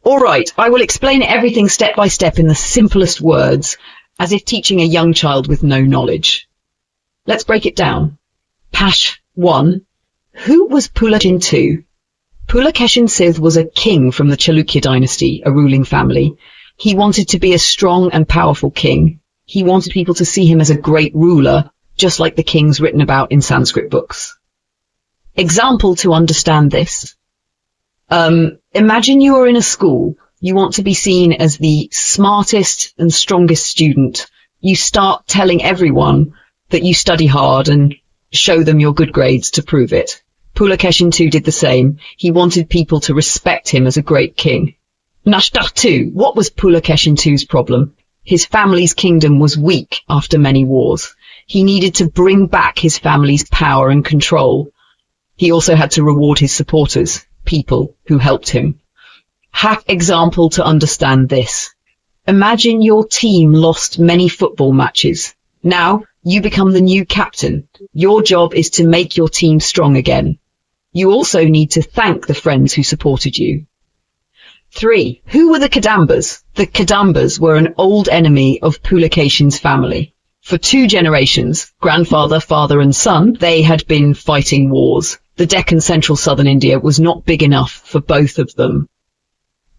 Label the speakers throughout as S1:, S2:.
S1: All right, I will explain everything step by step in the simplest words, as if teaching a young child with no knowledge. Let's break it down. Pash 1. Who was Pulakeshin II? Pulakeshin Sith was a king from the Chalukya dynasty, a ruling family. He wanted to be a strong and powerful king. He wanted people to see him as a great ruler, just like the kings written about in Sanskrit books. Example to understand this. Imagine you are in a school. You want to be seen as the smartest and strongest student. You start telling everyone that you study hard and show them your good grades to prove it. Pulakeshin II did the same. He wanted people to respect him as a great king. Nashtar 2. What was Pulakeshin II's problem? His family's kingdom was weak after many wars. He needed to bring back his family's power and control. He also had to reward his supporters, people who helped him. Hack example to understand this. Imagine your team lost many football matches. Now, you become the new captain. Your job is to make your team strong again. You also need to thank the friends who supported you. 3. Who were the Kadambas? The Kadambas were an old enemy of Pulakeshin's family. For 2 generations, grandfather, father and son, they had been fighting wars. The Deccan central southern India was not big enough for both of them.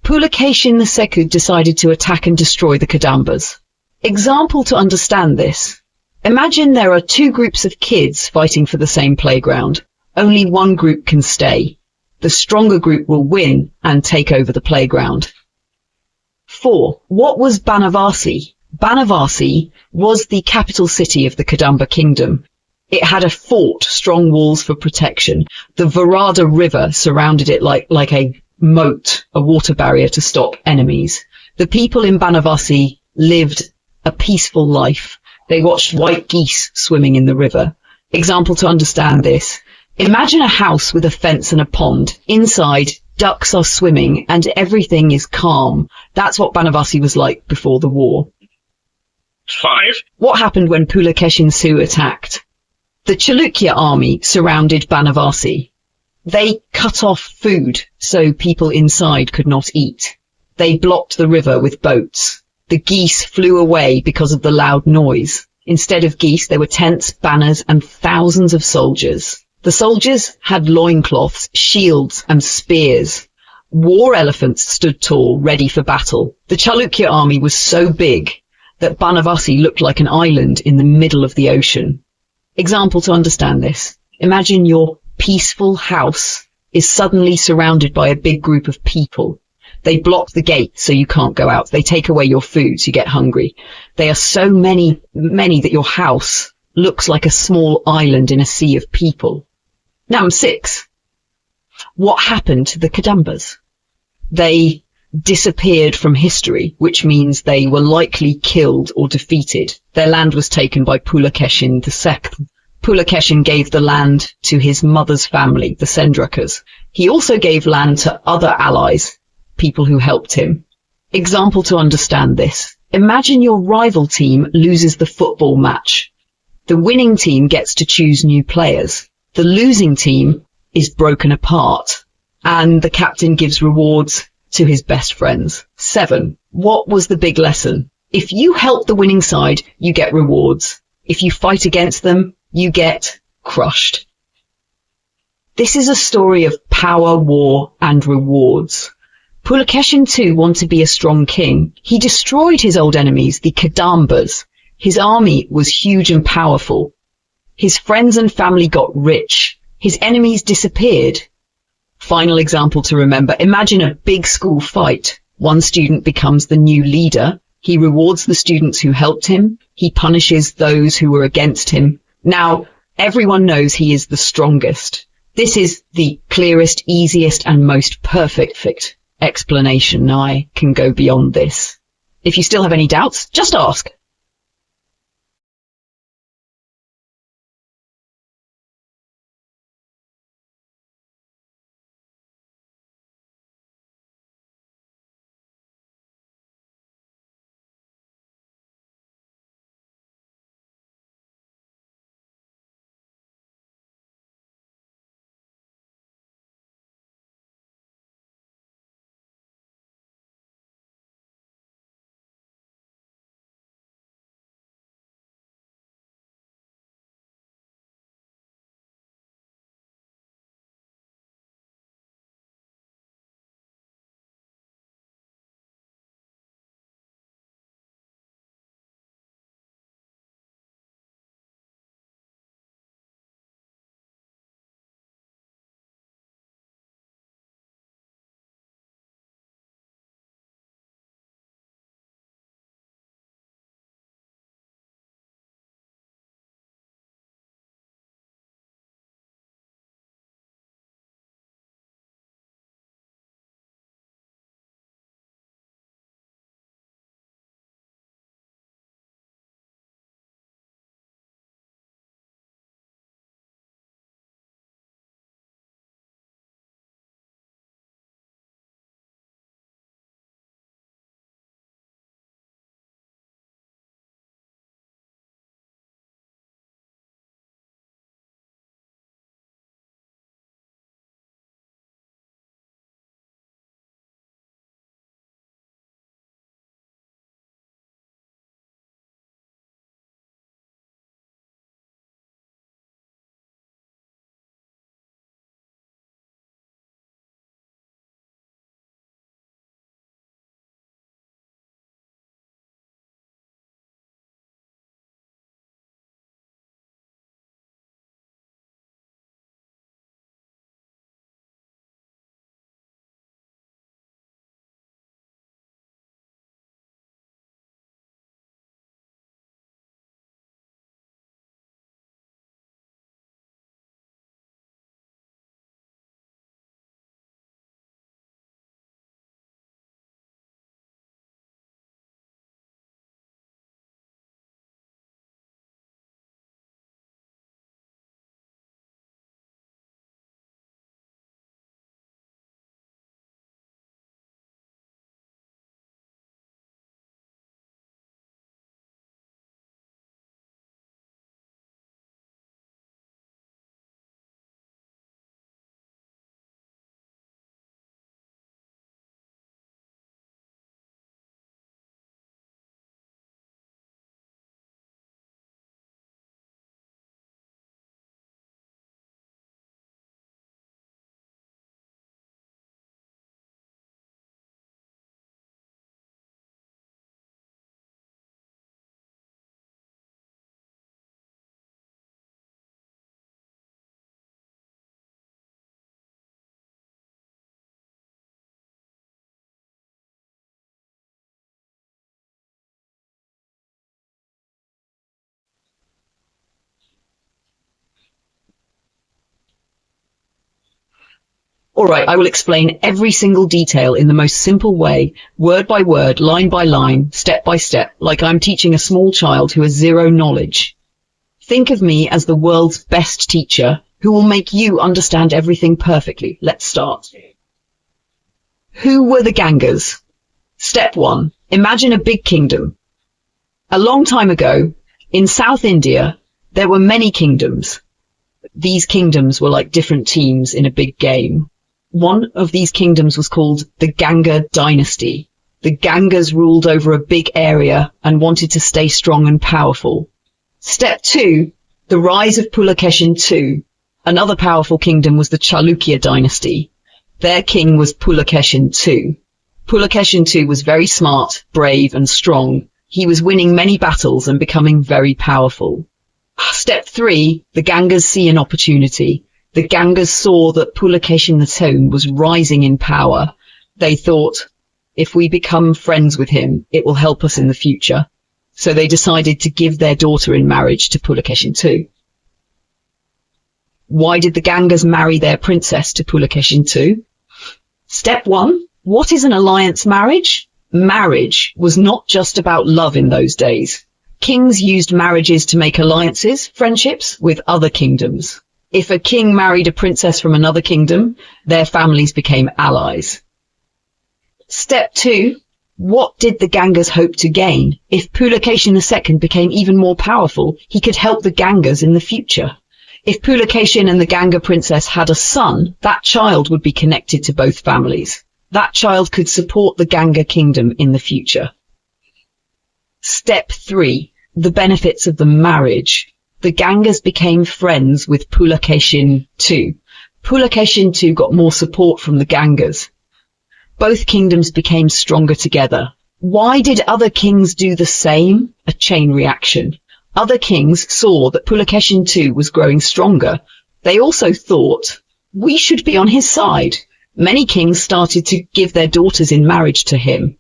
S1: Pulakeshin II decided to attack and destroy the Kadambas. Example to understand this. Imagine there are 2 groups of kids fighting for the same playground. Only one group can stay. The stronger group will win and take over the playground. 4. What was Banavasi? Banavasi was the capital city of the Kadamba kingdom. It had a fort, strong walls for protection. The Varada River surrounded it like a moat, a water barrier to stop enemies. The people in Banavasi lived a peaceful life. They watched white geese swimming in the river. Example to understand this. Imagine a house with a fence and a pond. Inside, ducks are swimming and everything is calm. That's what Banavasi was like before the war.
S2: 5.
S1: What happened when Pulakeshin II attacked? The Chalukya army surrounded Banavasi. They cut off food so people inside could not eat. They blocked the river with boats. The geese flew away because of the loud noise. Instead of geese, there were tents, banners, and thousands of soldiers. The soldiers had loincloths, shields, and spears. War elephants stood tall, ready for battle. The Chalukya army was so big that Banavasi looked like an island in the middle of the ocean. Example to understand this. Imagine your peaceful house is suddenly surrounded by a big group of people. They block the gate so you can't go out. They take away your food so you get hungry. They are so many that your house looks like a small island in a sea of people. Number 6. What happened to the Kadambas? They disappeared from history, which means they were likely killed or defeated. Their land was taken by Pulakeshin II. Pulakeshin gave the land to his mother's family, the Sendrakas. He also gave land to other allies, people who helped him. Example to understand this. Imagine your rival team loses the football match. The winning team gets to choose new players. The losing team is broken apart, and the captain gives rewards to his best friends. 7. What was the big lesson? If you help the winning side, you get rewards. If you fight against them, you get crushed. This is a story of power, war, and rewards. Pulakeshin II wanted to be a strong king. He destroyed his old enemies, the Kadambas. His army was huge and powerful. His friends and family got rich. His enemies disappeared. Final example to remember. Imagine a big school fight. One student becomes the new leader. He rewards the students who helped him. He punishes those who were against him. Now, everyone knows he is the strongest. This is the clearest, easiest, and most perfect explanation. I can go beyond this. If you still have any doubts, just ask. All right, I will explain every single detail in the most simple way, word by word, line by line, step by step, like I'm teaching a small child who has zero knowledge. Think of me as the world's best teacher who will make you understand everything perfectly. Let's start. Who were the Gangas? Step 1. Imagine a big kingdom. A long time ago, in South India, there were many kingdoms. These kingdoms were like different teams in a big game. One of these kingdoms was called the Ganga dynasty. The Gangas ruled over a big area and wanted to stay strong and powerful. Step 2. The rise of Pulakeshin II. Another powerful kingdom was the Chalukya dynasty. Their king was Pulakeshin II. Pulakeshin II was very smart, brave and strong. He was winning many battles and becoming very powerful. Step 3. The Gangas see an opportunity. The Gangas saw that Pulakeshin II was rising in power. They thought, if we become friends with him, it will help us in the future. So they decided to give their daughter in marriage to Pulakeshin II. Why did the Gangas marry their princess to Pulakeshin II? Step 1. What is an alliance marriage? Marriage was not just about love in those days. Kings used marriages to make alliances, friendships, with other kingdoms. If a king married a princess from another kingdom, their families became allies. Step 2. What did the Gangas hope to gain? If Pulakeshin II became even more powerful, he could help the Gangas in the future. If Pulakeshin and the Ganga princess had a son, that child would be connected to both families. That child could support the Ganga kingdom in the future. Step 3. The benefits of the marriage. The Gangas became friends with Pulakeshin II. Pulakeshin II got more support from the Gangas. Both kingdoms became stronger together. Why did other kings do the same? A chain reaction. Other kings saw that Pulakeshin II was growing stronger. They also thought, we should be on his side. Many kings started to give their daughters in marriage to him.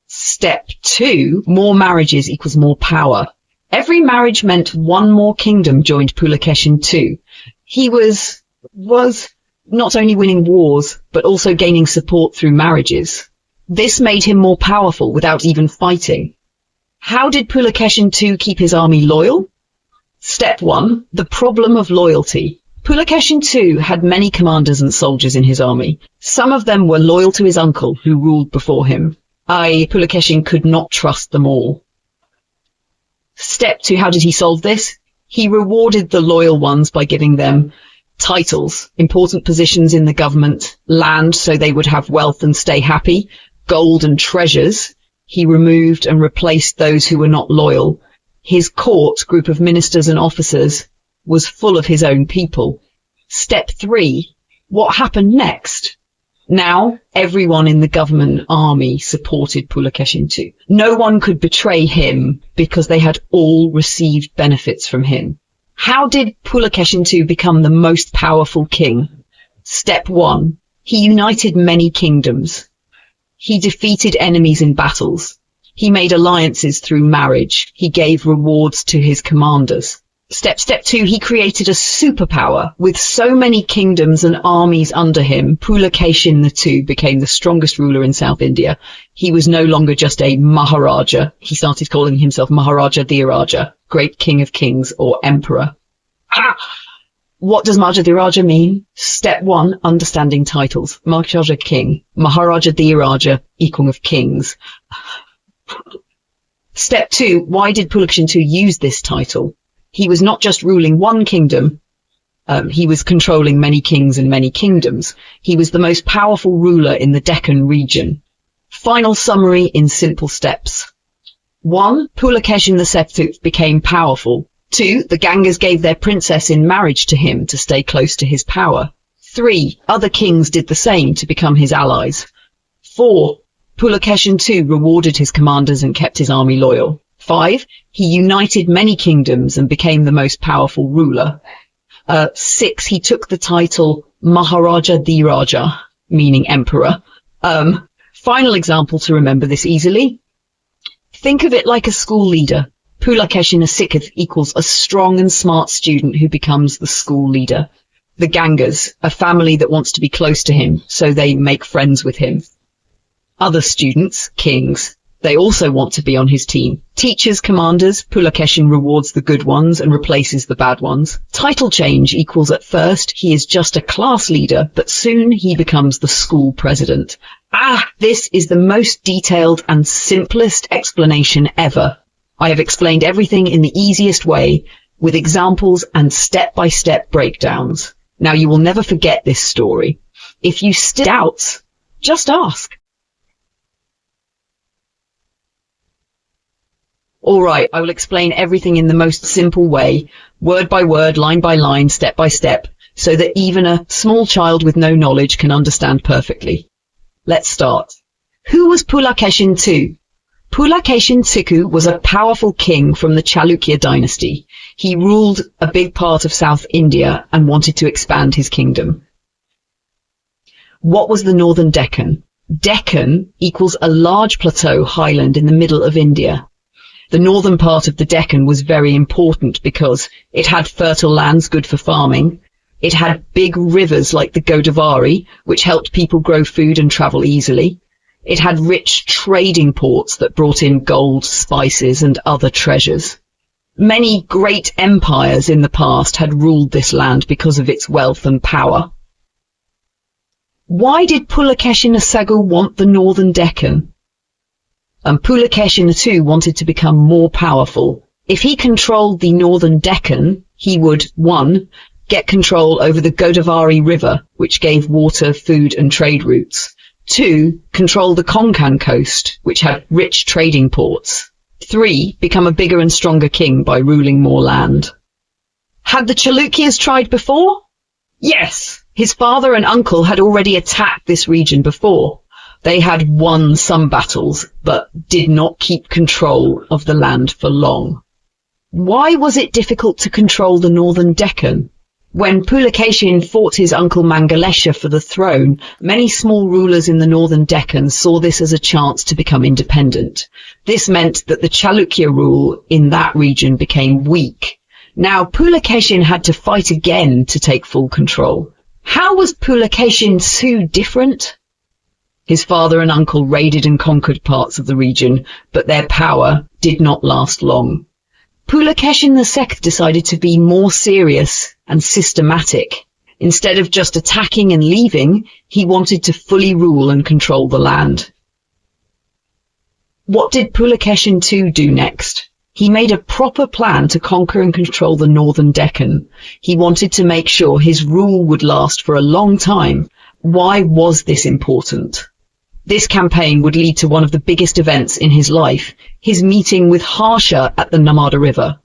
S1: Step 2. More marriages equals more power. Every marriage meant one more kingdom joined Pulakeshin II. He was not only winning wars, but also gaining support through marriages. This made him more powerful without even fighting. How did Pulakeshin II keep his army loyal? Step 1. The problem of loyalty. Pulakeshin II had many commanders and soldiers in his army. Some of them were loyal to his uncle, who ruled before him. Pulakeshin could not trust them all. Step 2. How did he solve this? He rewarded the loyal ones by giving them titles, important positions in the government, land so they would have wealth and stay happy, gold and treasures. He removed and replaced those who were not loyal. His court, group of ministers and officers, was full of his own people. Step 3. What happened next? Now, everyone in the government army supported Pulakeshin II. No one could betray him because they had all received benefits from him. How did Pulakeshin II become the most powerful king? Step 1. He united many kingdoms. He defeated enemies in battles. He made alliances through marriage. He gave rewards to his commanders. Step 2. He created a superpower. With so many kingdoms and armies under him, Pulakeshin II became the strongest ruler in South India. He was no longer just a Maharaja. He started calling himself Maharaja Dhiraja, Great King of Kings or Emperor. What does Maharaja Dhiraja mean? Step 1. Understanding titles. Maharaja King. Maharaja Dhiraja, equal of kings. Step 2. Why did Pulakeshin II use this title? He was not just ruling one kingdom, he was controlling many kings and many kingdoms. He was the most powerful ruler in the Deccan region. Final summary in simple steps. 1. Pulakeshin II became powerful. 2. The Gangas gave their princess in marriage to him to stay close to his power. 3. Other kings did the same to become his allies. 4. Pulakeshin II rewarded his commanders and kept his army loyal. 5. He united many kingdoms and became the most powerful ruler. 6. He took the title Maharaja Dhiraja, meaning emperor. Final example to remember this easily. Think of it like a school leader. Pulakeshin II equals a strong and smart student who becomes the school leader. The Gangas, a family that wants to be close to him, so they make friends with him. Other students, kings, they also want to be on his team. Teachers, commanders, Pulakeshin rewards the good ones and replaces the bad ones. Title change equals at first he is just a class leader, but soon he becomes the school president. This is the most detailed and simplest explanation ever. I have explained everything in the easiest way, with examples and step-by-step breakdowns. Now you will never forget this story. If you still doubt, just ask. Alright, I will explain everything in the most simple way, word by word, line by line, step by step, so that even a small child with no knowledge can understand perfectly. Let's start. Who was Pulakeshin II? Pulakeshin II was a powerful king from the Chalukya dynasty. He ruled a big part of South India and wanted to expand his kingdom. What was the northern Deccan? Deccan equals a large plateau highland in the middle of India. The northern part of the Deccan was very important because it had fertile lands good for farming. It had big rivers like the Godavari, which helped people grow food and travel easily. It had rich trading ports that brought in gold, spices, and other treasures. Many great empires in the past had ruled this land because of its wealth and power. Why did Pulakeshin II want the northern Deccan? Pulakeshin II wanted to become more powerful. If he controlled the northern Deccan, he would 1. Get control over the Godavari River, which gave water, food and trade routes. 2. Control the Konkan coast, which had rich trading ports. 3. Become a bigger and stronger king by ruling more land. Had the Chalukyas tried before? Yes! His father and uncle had already attacked this region before. They had won some battles, but did not keep control of the land for long. Why was it difficult to control the northern Deccan? When Pulakeshin fought his uncle Mangalesha for the throne, many small rulers in the northern Deccan saw this as a chance to become independent. This meant that the Chalukya rule in that region became weak. Now Pulakeshin had to fight again to take full control. How was Pulakeshin II different? His father and uncle raided and conquered parts of the region, but their power did not last long. Pulakeshin II decided to be more serious and systematic. Instead of just attacking and leaving, he wanted to fully rule and control the land. What did Pulakeshin II do next? He made a proper plan to conquer and control the northern Deccan. He wanted to make sure his rule would last for a long time. Why was this important? This campaign would lead to one of the biggest events in his life, his meeting with Harsha at the Narmada River.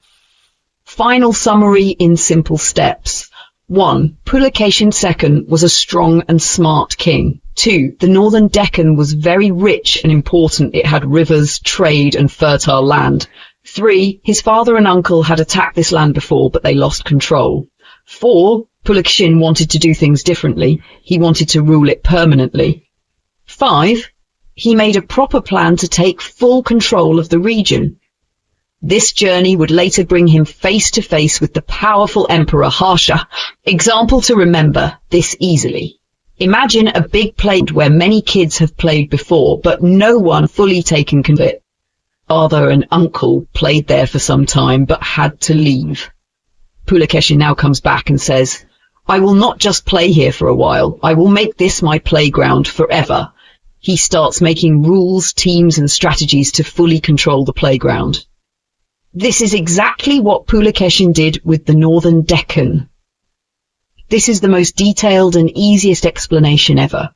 S1: Final summary in simple steps. 1. Pulakeshin II was a strong and smart king. 2. The northern Deccan was very rich and important. It had rivers, trade and fertile land. 3. His father and uncle had attacked this land before, but they lost control. 4. Pulakeshin wanted to do things differently. He wanted to rule it permanently. 5. He made a proper plan to take full control of the region. This journey would later bring him face to face with the powerful Emperor Harsha. Example to remember this easily. Imagine a big playground where many kids have played before, but no one fully taken control of it. Father and uncle played there for some time, but had to leave. Pulakeshin now comes back and says, I will not just play here for a while. I will make this my playground forever. He starts making rules, teams and strategies to fully control the playground. This is exactly what Pulakeshin did with the northern Deccan. This is the most detailed and easiest explanation ever.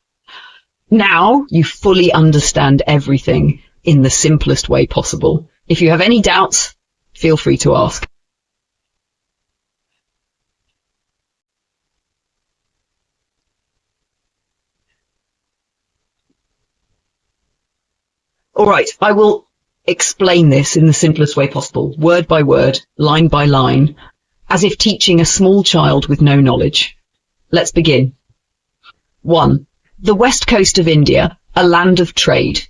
S1: Now you fully understand everything in the simplest way possible. If you have any doubts, feel free to ask. Alright, I will explain this in the simplest way possible, word by word, line by line, as if teaching a small child with no knowledge. Let's begin. 1. The west coast of India, a land of trade.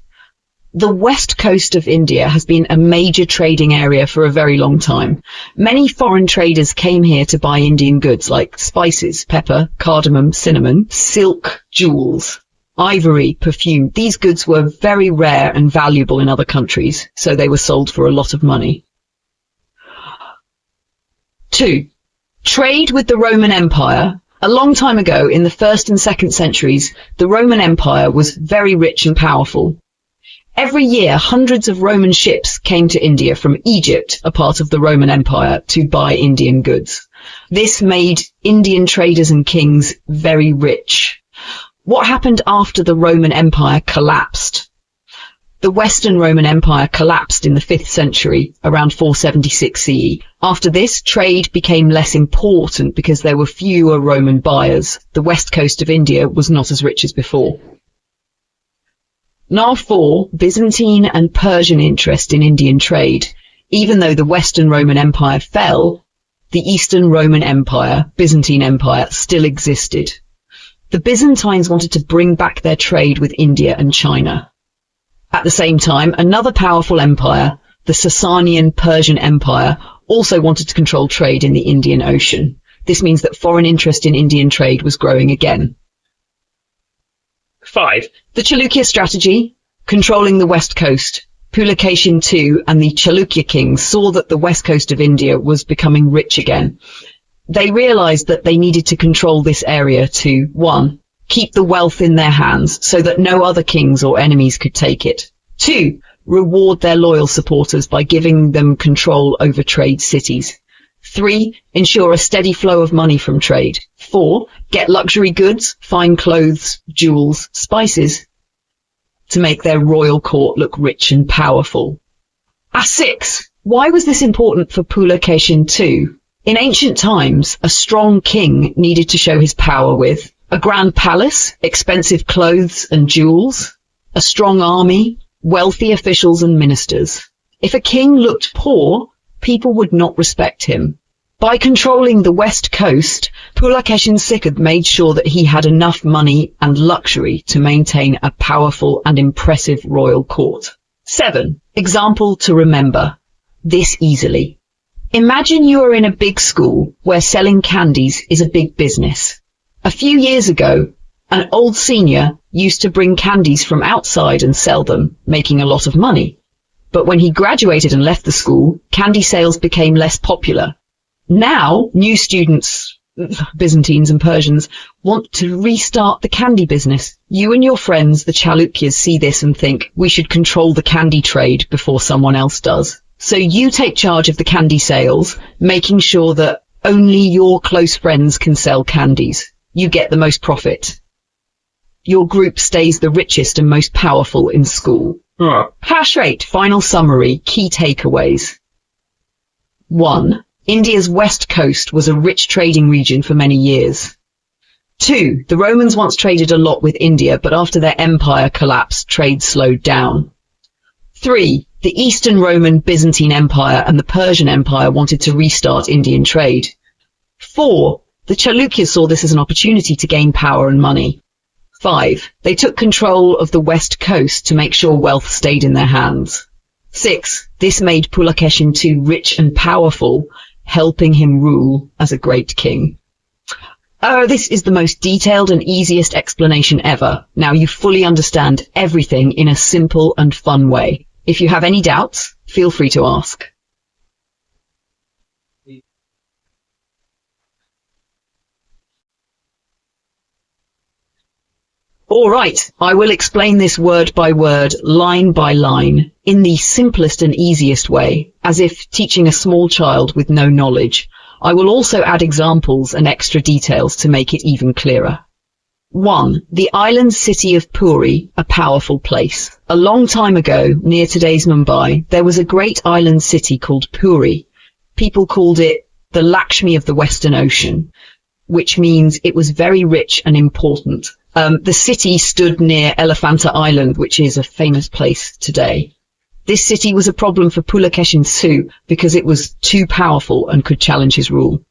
S1: The west coast of India has been a major trading area for a very long time. Many foreign traders came here to buy Indian goods like spices, pepper, cardamom, cinnamon, silk, jewels, ivory, perfume. These goods were very rare and valuable in other countries, so they were sold for a lot of money. 2. Trade with the Roman Empire. A long time ago, in the 1st and 2nd centuries, the Roman Empire was very rich and powerful. Every year, hundreds of Roman ships came to India from Egypt, a part of the Roman Empire, to buy Indian goods. This made Indian traders and kings very rich. What happened after the Roman Empire collapsed? The Western Roman Empire collapsed in the 5th century, around 476 CE. After this, trade became less important because there were fewer Roman buyers. The west coast of India was not as rich as before. Now 4. Byzantine and Persian interest in Indian trade. Even though the Western Roman Empire fell, the Eastern Roman Empire, Byzantine Empire, still existed. The Byzantines wanted to bring back their trade with India and China. At the same time, another powerful empire, the Sasanian Persian Empire, also wanted to control trade in the Indian Ocean. This means that foreign interest in Indian trade was growing again.
S2: 5.
S1: The Chalukya strategy, controlling the west coast. Pulakeshin II and the Chalukya kings saw that the west coast of India was becoming rich again. They realized that they needed to control this area to 1. Keep the wealth in their hands so that no other kings or enemies could take it. 2. Reward their loyal supporters by giving them control over trade cities. 3. Ensure a steady flow of money from trade. 4. Get luxury goods, fine clothes, jewels, spices, to make their royal court look rich and powerful. 6. Why was this important for Pulakeshin II? In ancient times, a strong king needed to show his power with a grand palace, expensive clothes and jewels, a strong army, wealthy officials and ministers. If a king looked poor, people would not respect him. By controlling the west coast, Pulakeshin II made sure that he had enough money and luxury to maintain a powerful and impressive royal court. 7. Example to remember this easily. Imagine you are in a big school where selling candies is a big business. A few years ago, an old senior used to bring candies from outside and sell them, making a lot of money. But when he graduated and left the school, candy sales became less popular. Now, new students, Byzantines and Persians, want to restart the candy business. You and your friends, the Chalukyas, see this and think, we should control the candy trade before someone else does. So you take charge of the candy sales, making sure that only your close friends can sell candies. You get the most profit. Your group stays the richest and most powerful in school. Hash rate, final summary, key takeaways. 1. India's west coast was a rich trading region for many years. 2. The Romans once traded a lot with India, but after their empire collapsed, trade slowed down. 3. The Eastern Roman Byzantine Empire and the Persian Empire wanted to restart Indian trade. 4. The Chalukyas saw this as an opportunity to gain power and money. 5. They took control of the west coast to make sure wealth stayed in their hands. 6. This made Pulakeshin II rich and powerful, helping him rule as a great king. This is the most detailed and easiest explanation ever. Now you fully understand everything in a simple and fun way. If you have any doubts, feel free to ask. All right, I will explain this word by word, line by line, in the simplest and easiest way, as if teaching a small child with no knowledge. I will also add examples and extra details to make it even clearer. 1. The island city of Puri, a powerful place. A long time ago, near today's Mumbai, there was a great island city called Puri. People called it the Lakshmi of the Western Ocean, which means it was very rich and important. The city stood near Elephanta Island, which is a famous place today. This city was a problem for Pulakeshin II because it was too powerful and could challenge his rule.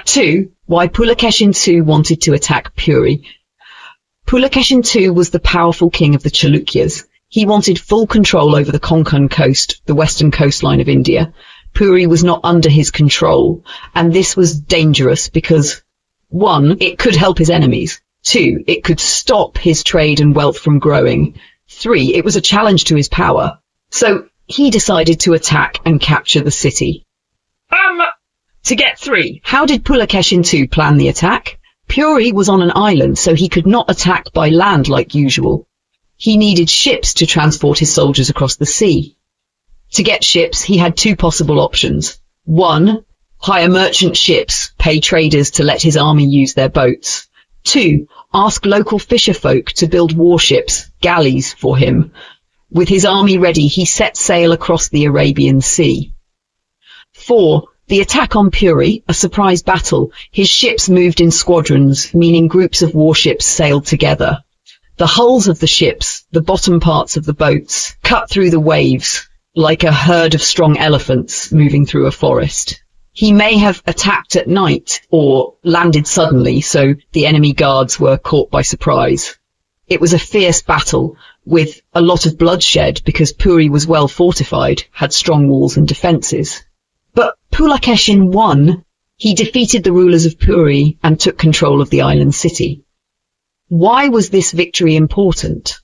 S1: 2. Why Pulakeshin II wanted to attack Puri. Pulakeshin II was the powerful king of the Chalukyas. He wanted full control over the Konkan coast, the western coastline of India. Puri was not under his control, and this was dangerous because 1. It could help his enemies. 2. It could stop his trade and wealth from growing. 3. It was a challenge to his power. So he decided to attack and capture the city. To get 3. How did Pulakeshin II plan the attack? Puri was on an island, so he could not attack by land like usual. He needed ships to transport his soldiers across the sea. To get ships, he had 2 possible options. 1. Hire merchant ships, pay traders to let his army use their boats. 2. Ask local fisherfolk to build warships, galleys, for him. With his army ready, he set sail across the Arabian Sea. 4. The attack on Puri, a surprise battle. His ships moved in squadrons, meaning groups of warships sailed together. The hulls of the ships, the bottom parts of the boats, cut through the waves like a herd of strong elephants moving through a forest. He may have attacked at night or landed suddenly, so the enemy guards were caught by surprise. It was a fierce battle with a lot of bloodshed because Puri was well fortified, had strong walls and defences. But Pulakeshin won. He defeated the rulers of Puri and took control of the island city. Why was this victory important?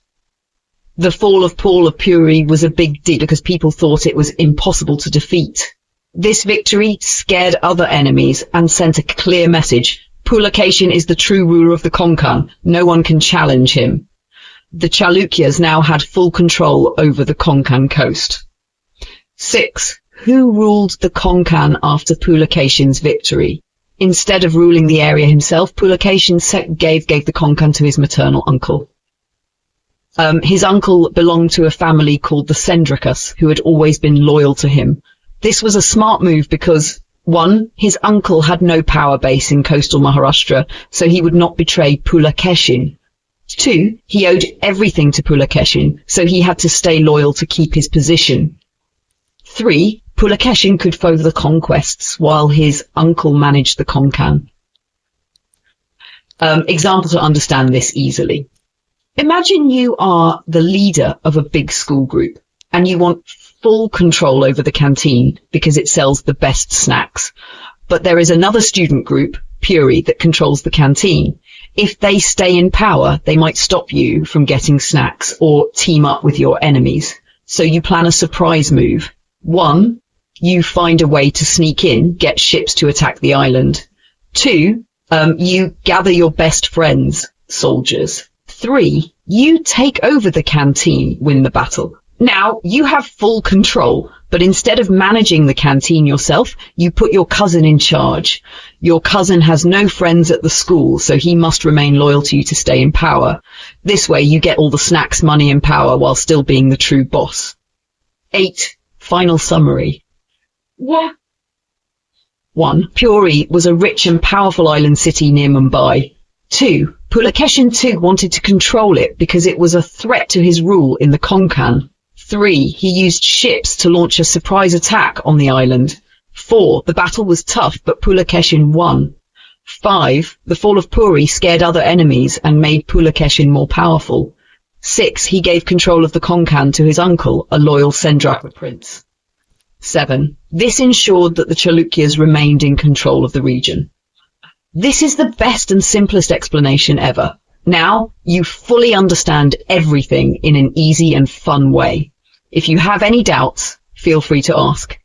S1: The fall of Paul of Puri was a big deal because people thought it was impossible to defeat. This victory scared other enemies and sent a clear message. Pulakeshin is the true ruler of the Konkan. No one can challenge him. The Chalukyas now had full control over the Konkan coast. 6. Who ruled the Konkan after Pulakeshin's victory? Instead of ruling the area himself, Pulakeshin gave the Konkan to his maternal uncle. His uncle belonged to a family called the Sendrakas, who had always been loyal to him. This was a smart move because, 1. His uncle had no power base in coastal Maharashtra, so he would not betray Pulakeshin. 2. He owed everything to Pulakeshin, so he had to stay loyal to keep his position. 3. Pulakeshin could further the conquests while his uncle managed the Konkan. Example to understand this easily. Imagine you are the leader of a big school group and you want full control over the canteen because it sells the best snacks. But there is another student group, Puri, that controls the canteen. If they stay in power, they might stop you from getting snacks or team up with your enemies. So you plan a surprise move. 1. You find a way to sneak in, get ships to attack the island. 2. You gather your best friends, soldiers. 3. You take over the canteen, win the battle. Now, you have full control, but instead of managing the canteen yourself, you put your cousin in charge. Your cousin has no friends at the school, so he must remain loyal to you to stay in power. This way, you get all the snacks, money, and power while still being the true boss. 8. Final summary. 1. Puri was a rich and powerful island city near Mumbai. 2. Pulakeshin II wanted to control it because it was a threat to his rule in the Konkan. 3. He used ships to launch a surprise attack on the island. 4. The battle was tough, but Pulakeshin won. 5. The fall of Puri scared other enemies and made Pulakeshin more powerful. 6. He gave control of the Konkan to his uncle, a loyal Sendraka prince. 7. This ensured that the Chalukyas remained in control of the region. This is the best and simplest explanation ever. Now, you fully understand everything in an easy and fun way. If you have any doubts, feel free to ask.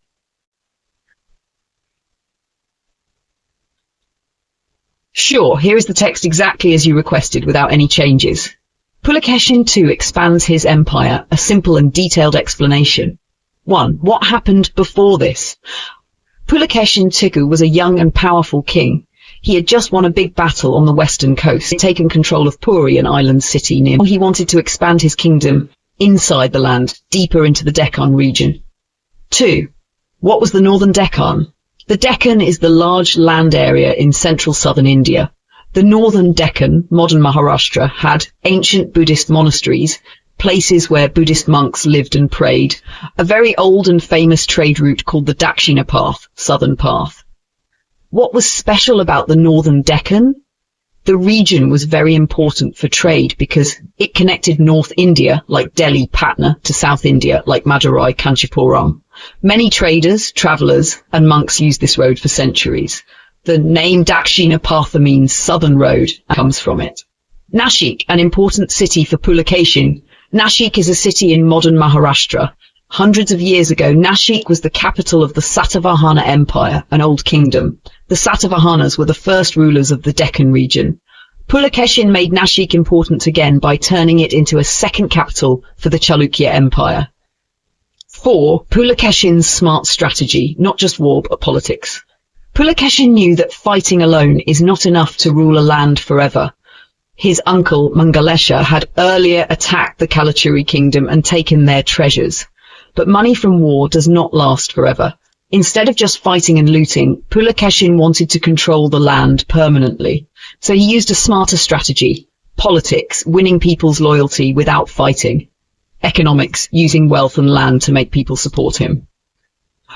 S1: Sure, here is the text exactly as you requested without any changes. Pulakeshin II expands his empire, a simple and detailed explanation. 1. What happened before this? Pulakeshin II was a young and powerful king. He had just won a big battle on the western coast, taken control of Puri, an island city near. He wanted to expand his kingdom inside the land, deeper into the Deccan region. 2. What was the northern Deccan? The Deccan is the large land area in central southern India. The northern Deccan, modern Maharashtra, had ancient Buddhist monasteries, places where Buddhist monks lived and prayed, a very old and famous trade route called the Dakshina Path, southern path. What was special about the northern Deccan? The region was very important for trade because it connected North India, like Delhi, Patna, to South India, like Madurai, Kanchipuram. Many traders, travellers, and monks used this road for centuries. The name Dakshinapatha means southern road and comes from it. Nashik, an important city for Pulakeshin. Nashik is a city in modern Maharashtra. Hundreds of years ago, Nashik was the capital of the Satavahana Empire, an old kingdom. The Satavahanas were the first rulers of the Deccan region. Pulakeshin made Nashik important again by turning it into a second capital for the Chalukya Empire. 4. Pulakeshin's smart strategy, not just war but politics. Pulakeshin knew that fighting alone is not enough to rule a land forever. His uncle, Mangalesha, had earlier attacked the Kalachuri kingdom and taken their treasures. But money from war does not last forever. Instead of just fighting and looting, Pulakeshin wanted to control the land permanently. So he used a smarter strategy. Politics, winning people's loyalty without fighting. Economics, using wealth and land to make people support him.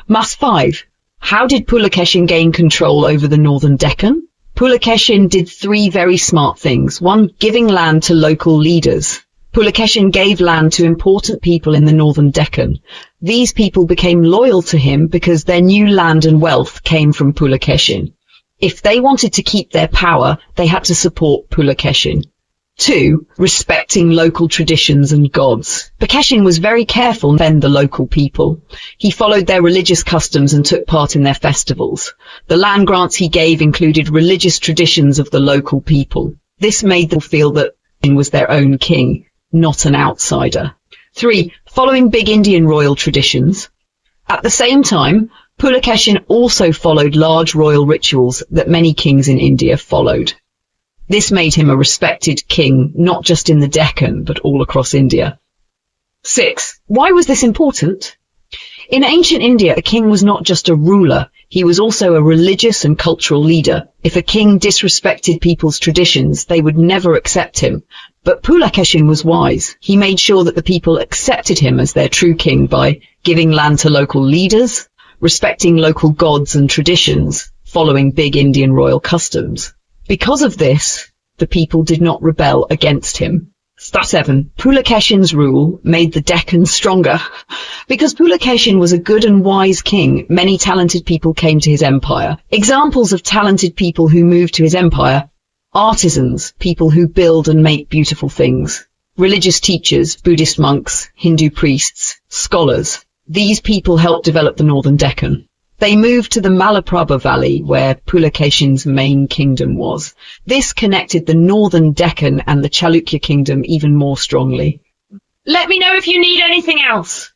S1: Mas 5. How did Pulakeshin gain control over the northern Deccan? Pulakeshin did 3 very smart things. 1. Giving land to local leaders. Pulakeshin gave land to important people in the northern Deccan. These people became loyal to him because their new land and wealth came from Pulakeshin. If they wanted to keep their power, they had to support Pulakeshin. 2. Respecting local traditions and gods. Pulakeshin was very careful to defend the local people. He followed their religious customs and took part in their festivals. The land grants he gave included religious traditions of the local people. This made them feel that he was their own king, not an outsider. 3. Following big Indian royal traditions. At the same time, Pulakeshin also followed large royal rituals that many kings in India followed. This made him a respected king, not just in the Deccan, but all across India. 6. Why was this important? In ancient India, a king was not just a ruler, he was also a religious and cultural leader. If a king disrespected people's traditions, they would never accept him. But Pulakeshin was wise. He made sure that the people accepted him as their true king by giving land to local leaders, respecting local gods and traditions, following big Indian royal customs. Because of this, the people did not rebel against him. Stat 7. Pulakeshin's rule made the Deccan stronger. Because Pulakeshin was a good and wise king, many talented people came to his empire. Examples of talented people who moved to his empire: artisans, people who build and make beautiful things; religious teachers, Buddhist monks, Hindu priests; scholars. These people helped develop the northern Deccan. They moved to the Malaprabha Valley, where Pulakeshin's main kingdom was. This connected the northern Deccan and the Chalukya kingdom even more strongly. Let me know if you need anything else.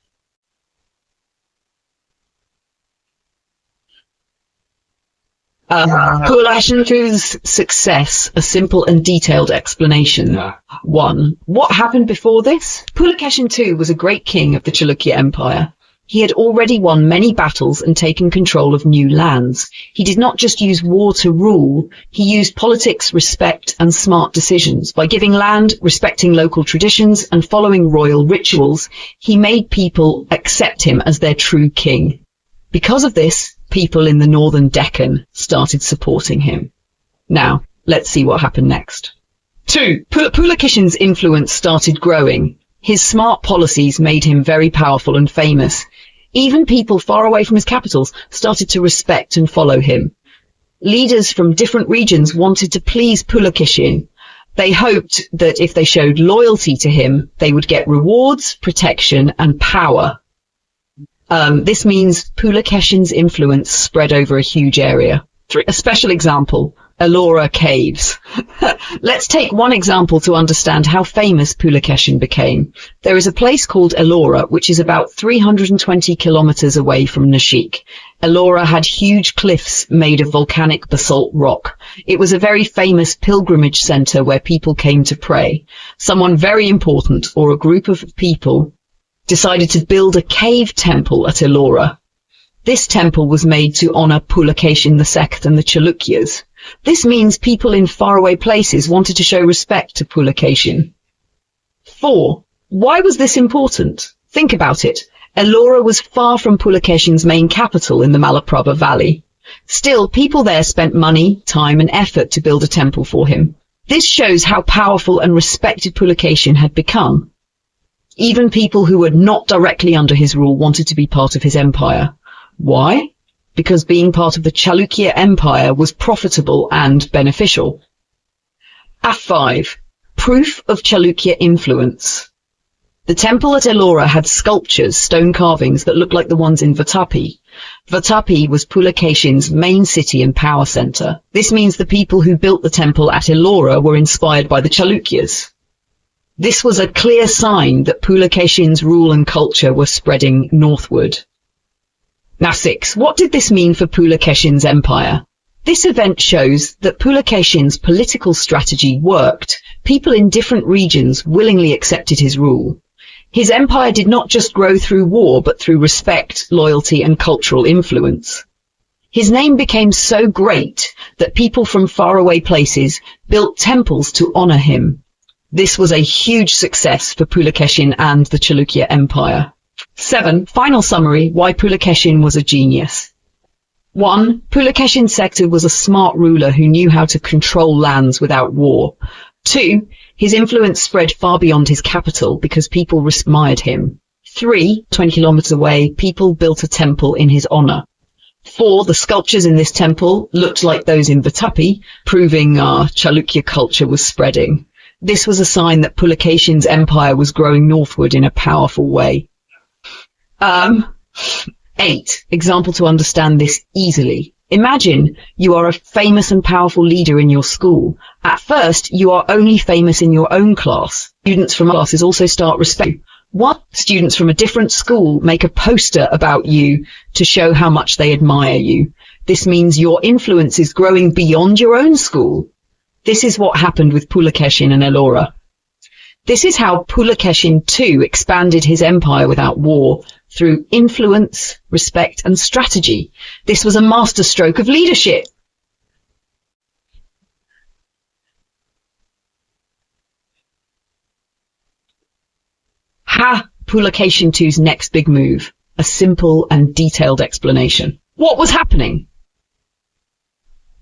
S1: Pulakeshin's success, a simple and detailed explanation. 1. What happened before this? Pulakeshin II was a great king of the Chalukya Empire. He had already won many battles and taken control of new lands. He did not just use war to rule, he used politics, respect, and smart decisions. By giving land, respecting local traditions, and following royal rituals, he made people accept him as their true king. Because of this, people in the northern Deccan started supporting him. Now, let's see what happened next. 2. Pulakeshin's influence started growing. His smart policies made him very powerful and famous. Even people far away from his capitals started to respect and follow him. Leaders from different regions wanted to please Pulakeshin. They hoped that if they showed loyalty to him, they would get rewards, protection, and power. This means Pulakeshin's influence spread over a huge area. 3. A special example: Ellora Caves. Let's take one example to understand how famous Pulakeshin became. There is a place called Ellora, which is about 320 kilometers away from Nashik. Ellora had huge cliffs made of volcanic basalt rock. It was a very famous pilgrimage center where people came to pray. Someone very important, or a group of people, decided to build a cave temple at Ellora. This temple was made to honor Pulakeshin II and the Chalukyas. This means people in faraway places wanted to show respect to Pulakeshin. 4. Why was this important? Think about it. Ellora was far from Pulakeshin's main capital in the Malaprabha Valley. Still, people there spent money, time, and effort to build a temple for him. This shows how powerful and respected Pulakeshin had become. Even people who were not directly under his rule wanted to be part of his empire. Why? Because being part of the Chalukya Empire was profitable and beneficial. F5. Proof of Chalukya influence. The temple at Ellora had sculptures, stone carvings that looked like the ones in Vatapi. Vatapi was Pulakeshin's main city and power center. This means the people who built the temple at Ellora were inspired by the Chalukyas. This was a clear sign that Pulakeshin's rule and culture were spreading northward. Now 6. What did this mean for Pulakeshin's empire? This event shows that Pulakeshin's political strategy worked. People in different regions willingly accepted his rule. His empire did not just grow through war, but through respect, loyalty, and cultural influence. His name became so great that people from faraway places built temples to honor him. This was a huge success for Pulakeshin and the Chalukya Empire. 7. Final summary, why Pulakeshin was a genius. 1. Pulakeshin's sector was a smart ruler who knew how to control lands without war. 2. His influence spread far beyond his capital because people admired him. 3. 20 kilometers away, people built a temple in his honor. 4. The sculptures in this temple looked like those in Vatapi, proving Chalukya culture was spreading. This was a sign that Pulakeshin's empire was growing northward in a powerful way. 8. Example to understand this easily. Imagine you are a famous and powerful leader in your school. At first, you are only famous in your own class. Students from classes also start respecting you. What? Students from a different school make a poster about you to show how much they admire you. This means your influence is growing beyond your own school. This is what happened with Pulakeshin and Ellora. This is how Pulakeshin too expanded his empire without war, through influence, respect, and strategy. This was a masterstroke of leadership. Pulakeshin II's next big move. A simple and detailed explanation. What was happening?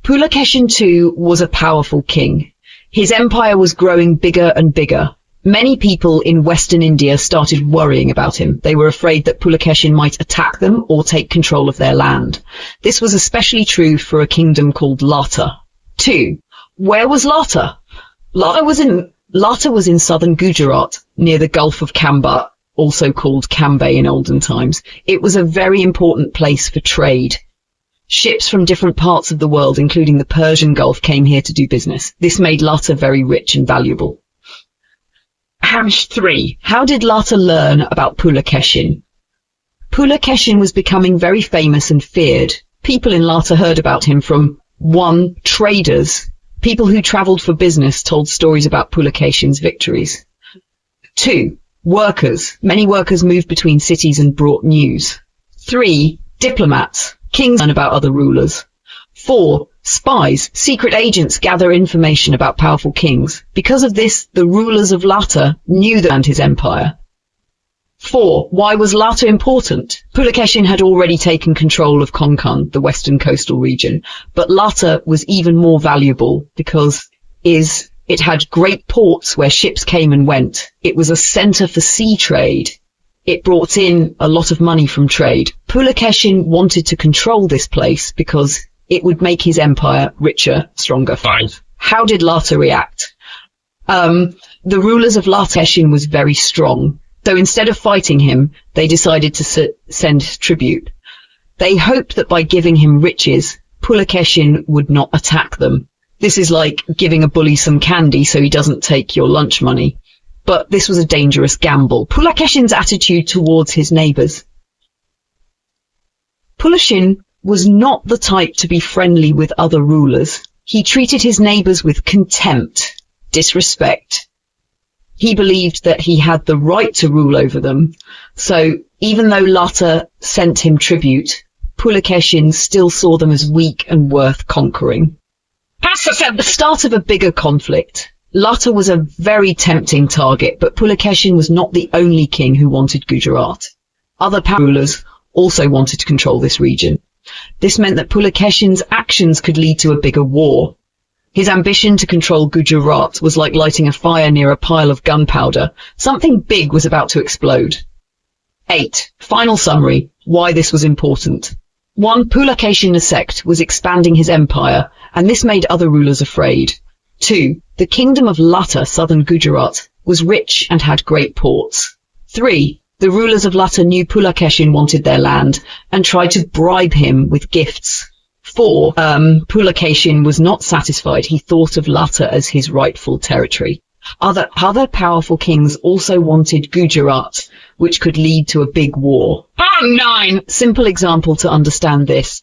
S1: Pulakeshin II was a powerful king. His empire was growing bigger and bigger. Many people in Western India started worrying about him. They were afraid that Pulakeshin might attack them or take control of their land. This was especially true for a kingdom called Lata. 2. Where was Lata? Lata was in southern Gujarat, near the Gulf of Khamba, also called Cambay in olden times. It was a very important place for trade. Ships from different parts of the world, including the Persian Gulf, came here to do business. This made Lata very rich and valuable. 3. How did Lata learn about Pulakeshin? Pulakeshin was becoming very famous and feared. People in Lata heard about him from 1. Traders. People who travelled for business told stories about Pulakeshin's victories. 2. Workers. Many workers moved between cities and brought news. 3. Diplomats. Kings learn about other rulers. 4. Spies. Secret agents gather information about powerful kings. Because of this, the rulers of Lata knew that and his empire. 4. Why was Lata important? Pulakeshin had already taken control of Konkan, the western coastal region, but Lata was even more valuable because it had great ports where ships came and went. It was a center for sea trade. It brought in a lot of money from trade. Pulakeshin wanted to control this place because it would make his empire richer, stronger.
S2: 5.
S1: How did Lata react? The rulers of Pulakeshin was very strong. So instead of fighting him, they decided to send tribute. They hoped that by giving him riches, Pulakeshin would not attack them. This is like giving a bully some candy so he doesn't take your lunch money. But this was a dangerous gamble. Pulakeshin's attitude towards his neighbors. Pulakeshin was not the type to be friendly with other rulers. He treated his neighbors with contempt, disrespect. He believed that he had the right to rule over them. So even though Lata sent him tribute, Pulakeshin still saw them as weak and worth conquering. At the start of a bigger conflict, Lata was a very tempting target, but Pulakeshin was not the only king who wanted Gujarat. Other rulers also wanted to control this region. This meant that Pulakeshin's actions could lead to a bigger war. His ambition to control Gujarat was like lighting a fire near a pile of gunpowder. Something big was about to explode. 8. Final summary. Why this was important. 1. Pulakeshin sect was expanding his empire, and this made other rulers afraid. 2. The kingdom of Lata, southern Gujarat, was rich and had great ports. 3. The rulers of Lata knew Pulakeshin wanted their land and tried to bribe him with gifts. 4. Pulakeshin was not satisfied. He thought of Lata as his rightful territory. Other powerful kings also wanted Gujarat, which could lead to a big war. 9. Simple example to understand this.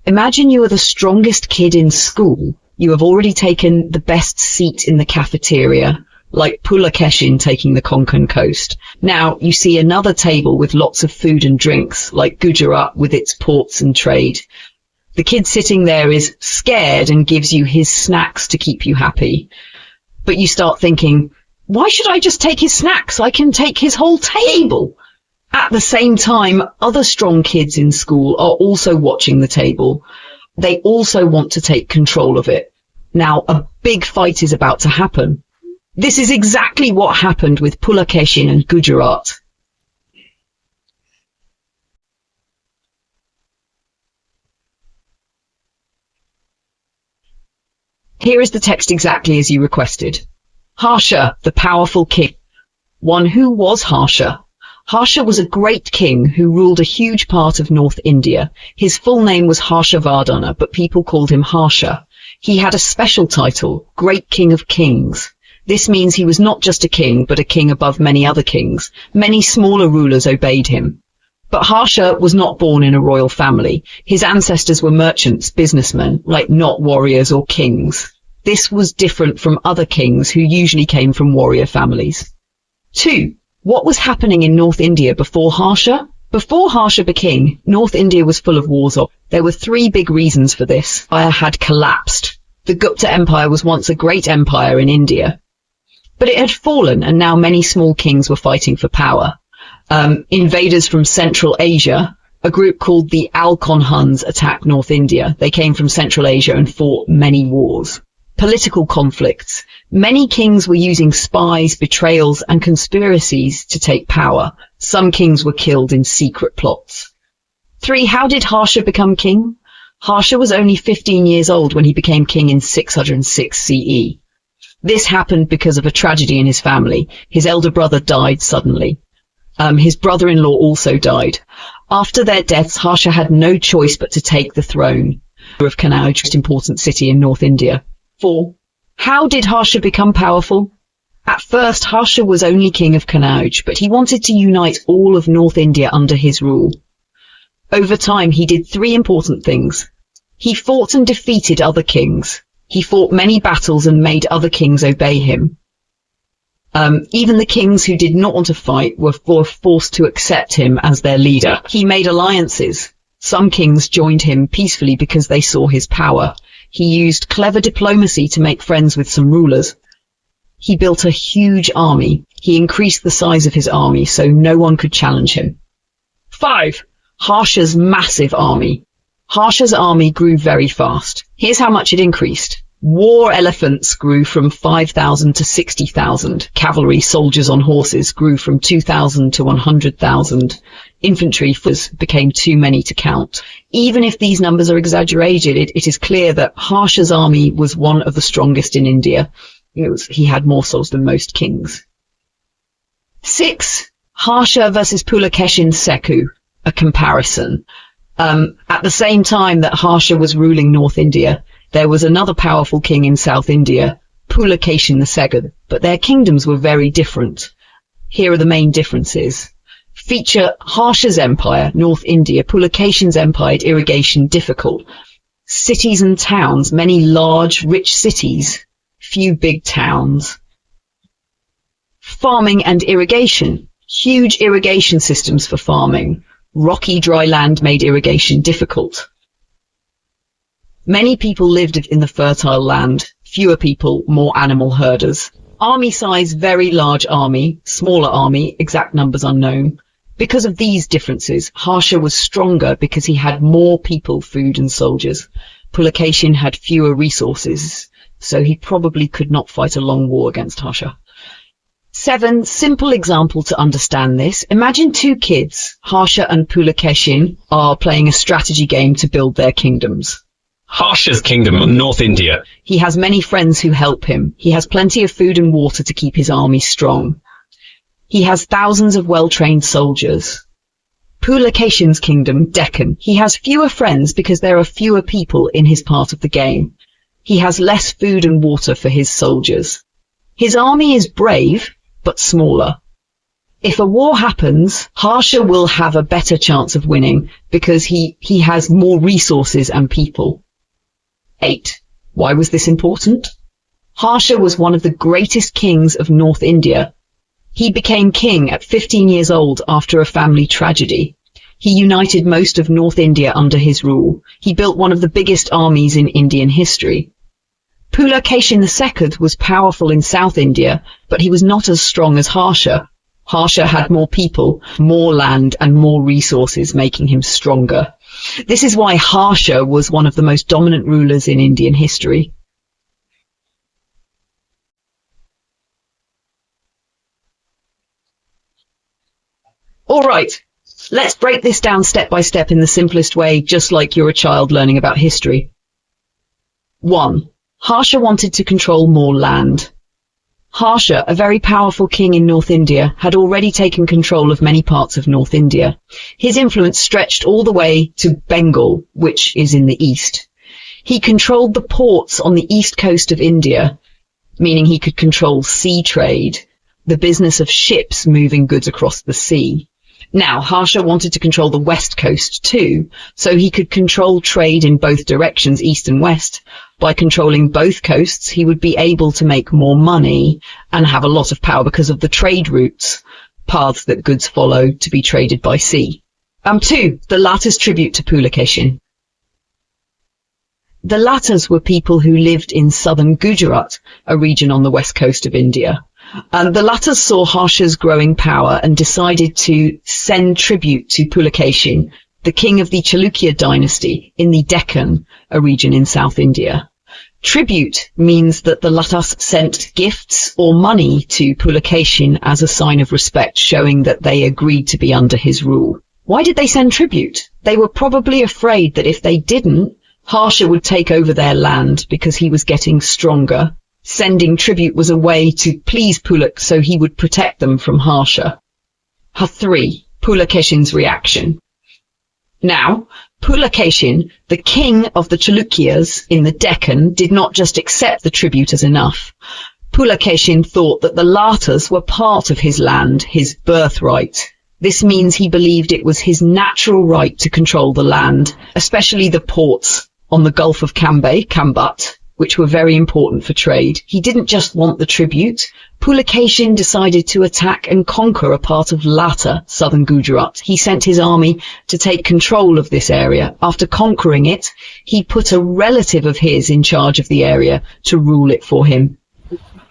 S1: Imagine you are the strongest kid in school. You have already taken the best seat in the cafeteria, like Pulakeshin taking the Konkan coast. Now you see another table with lots of food and drinks, like Gujarat with its ports and trade. The kid sitting there is scared and gives you his snacks to keep you happy. But you start thinking, why should I just take his snacks? I can take his whole table. At the same time, other strong kids in school are also watching the table. They also want to take control of it. Now, a big fight is about to happen. This is exactly what happened with Pulakeshin and Gujarat. Here is the text exactly as you requested. Harsha, the powerful king. 1. Who was Harsha? Harsha was a great king who ruled a huge part of North India. His full name was Harshavardhana, but people called him Harsha. He had a special title, Great King of Kings. This means he was not just a king, but a king above many other kings. Many smaller rulers obeyed him. But Harsha was not born in a royal family. His ancestors were merchants, businessmen, not warriors or kings. This was different from other kings who usually came from warrior families. 2. What was happening in North India before Harsha? Before Harsha became king, North India was full of wars. There were 3 big reasons for this. Empire had collapsed. The Gupta Empire was once a great empire in India, but it had fallen, and now many small kings were fighting for power. Invaders from Central Asia, a group called the Alcon Huns, attacked North India. They came from Central Asia and fought many wars. Political conflicts. Many kings were using spies, betrayals, and conspiracies to take power. Some kings were killed in secret plots. 3. How did Harsha become king? Harsha was only 15 years old when he became king in 606 CE. This happened because of a tragedy in his family. His elder brother died suddenly. His brother-in-law also died. After their deaths, Harsha had no choice but to take the throne of Kannauj, most important city in North India. 4. How did Harsha become powerful? At first, Harsha was only king of Kannauj, but he wanted to unite all of North India under his rule. Over time, he did 3 important things. He fought and defeated other kings. He fought many battles and made other kings obey him. Even the kings who did not want to fight were forced to accept him as their leader. He made alliances. Some kings joined him peacefully because they saw his power. He used clever diplomacy to make friends with some rulers. He built a huge army. He increased the size of his army so no one could challenge him. 5. Harsha's massive army. Harsha's army grew very fast. Here's how much it increased. War elephants grew from 5,000 to 60,000. Cavalry soldiers on horses grew from 2,000 to 100,000. Infantry became too many to count. Even if these numbers are exaggerated, it is clear that Harsha's army was one of the strongest in India. He had more souls than most kings. 6. Harsha versus Pulakeshin Seku, a comparison. At the same time that Harsha was ruling North India, there was another powerful king in South India, Pulakeshin II, but their kingdoms were very different. Here are the main differences. Feature Harsha's empire, North India. Pulakeshin's empire, irrigation difficult. Cities and towns, many large, rich cities, few big towns. Farming and irrigation, huge irrigation systems for farming. Rocky, dry land made irrigation difficult. Many people lived in the fertile land, fewer people, more animal herders. Army size, very large army, smaller army, exact numbers unknown. Because of these differences, Harsha was stronger because he had more people, food and soldiers. Pulakeshin had fewer resources. so he probably could not fight a long war against Harsha. 7. Simple example to understand this. Imagine two kids, Harsha and Pulakeshin, are playing a strategy game to build their kingdoms.
S2: Harsha's kingdom, North India.
S1: He has many friends who help him. He has plenty of food and water to keep his army strong. He has thousands of well-trained soldiers. Pulakeshin's kingdom, Deccan. He has fewer friends because there are fewer people in his part of the game. He has less food and water for his soldiers. His army is brave, but smaller. If a war happens, Harsha will have a better chance of winning because he has more resources and people. 8. Why was this important? Harsha was one of the greatest kings of North India. He became king at 15 years old after a family tragedy. He united most of North India under his rule. He built one of the biggest armies in Indian history. Pulakeshin II was powerful in South India, but he was not as strong as Harsha. Harsha had more people, more land, and more resources, making him stronger. This is why Harsha was one of the most dominant rulers in Indian history. All right, let's break this down step by step in the simplest way, just like you're a child learning about history. 1. Harsha wanted to control more land. Harsha, a very powerful king in North India, had already taken control of many parts of North India. His influence stretched all the way to Bengal, which is in the east. He controlled the ports on the east coast of India, meaning he could control sea trade, the business of ships moving goods across the sea. Now, Harsha wanted to control the west coast too, so he could control trade in both directions, east and west. By controlling both coasts, he would be able to make more money and have a lot of power because of the trade routes, paths that goods follow to be traded by sea. 2. The latter's tribute to Pulakeshin. The Lattars were people who lived in southern Gujarat, a region on the west coast of India. The Lattars saw Harsha's growing power and decided to send tribute to Pulakeshin, the king of the Chalukya dynasty in the Deccan, a region in South India. Tribute means that the Lattars sent gifts or money to Pulakeshin as a sign of respect, showing that they agreed to be under his rule. Why did they send tribute? They were probably afraid that if they didn't, Harsha would take over their land because he was getting stronger. Sending tribute was a way to please Pulak so he would protect them from Harsha. 3. Pulakeshin's reaction. Now, Pulakeshin, the king of the Chalukyas in the Deccan, did not just accept the tribute as enough. Pulakeshin thought that the Lattars were part of his land, his birthright. This means he believed it was his natural right to control the land, especially the ports on the Gulf of Kambat, which were very important for trade. He didn't just want the tribute. Pulakeshin decided to attack and conquer a part of Latta, southern Gujarat. He sent his army to take control of this area. After conquering it, he put a relative of his in charge of the area to rule it for him.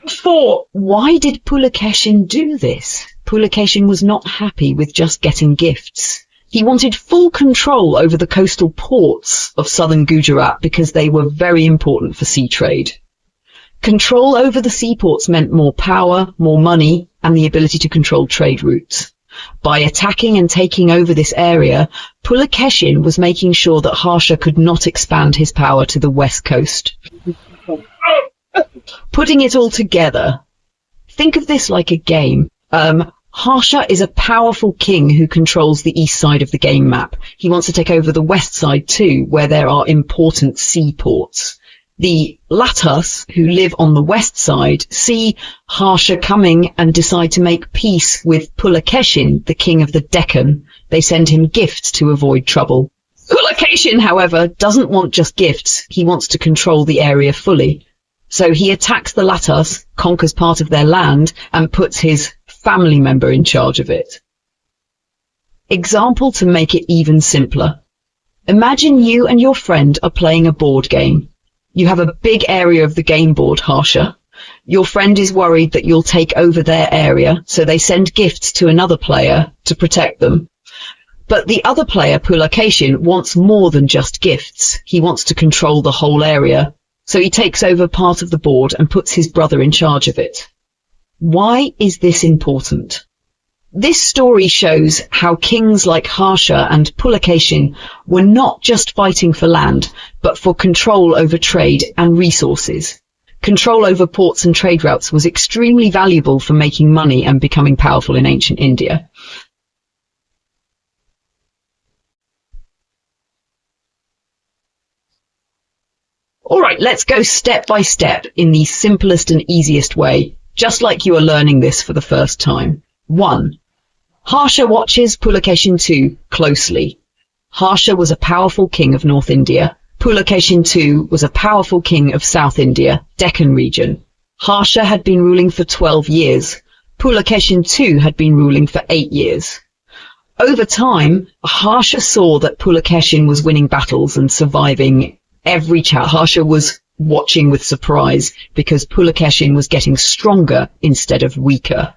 S1: 4. Why did Pulakeshin do this? Pulakeshin was not happy with just getting gifts. He wanted full control over the coastal ports of southern Gujarat because they were very important for sea trade. Control over the seaports meant more power, more money, and the ability to control trade routes. By attacking and taking over this area, Pulakeshin was making sure that Harsha could not expand his power to the west coast. Putting it all together, think of this like a game. Harsha is a powerful king who controls the east side of the game map. He wants to take over the west side too, where there are important seaports. The Lattars, who live on the west side, see Harsha coming and decide to make peace with Pulakeshin, the king of the Deccan. They send him gifts to avoid trouble. Pulakeshin, however, doesn't want just gifts. He wants to control the area fully. So he attacks the Lattars, conquers part of their land, and puts his family member in charge of it. Example to make it even simpler. Imagine you and your friend are playing a board game. You have a big area of the game board, Harsha. Your friend is worried that you'll take over their area, so they send gifts to another player to protect them. But the other player, Pulakeshin, wants more than just gifts. He wants to control the whole area. so he takes over part of the board and puts his brother in charge of it. Why is this important? This story shows how kings like Harsha and Pulakeshin were not just fighting for land, but for control over trade and resources. Control over ports and trade routes was extremely valuable for making money and becoming powerful in ancient India. Alright, let's go step by step in the simplest and easiest way, just like you are learning this for the first time. 1. Harsha watches Pulakeshin II closely. Harsha was a powerful king of North India. Pulakeshin II was a powerful king of South India, Deccan region. Harsha had been ruling for 12 years. Pulakeshin II had been ruling for 8 years. Over time, Harsha saw that Pulakeshin was winning battles and surviving every challenge. Harsha was watching with surprise because Pulakeshin was getting stronger instead of weaker.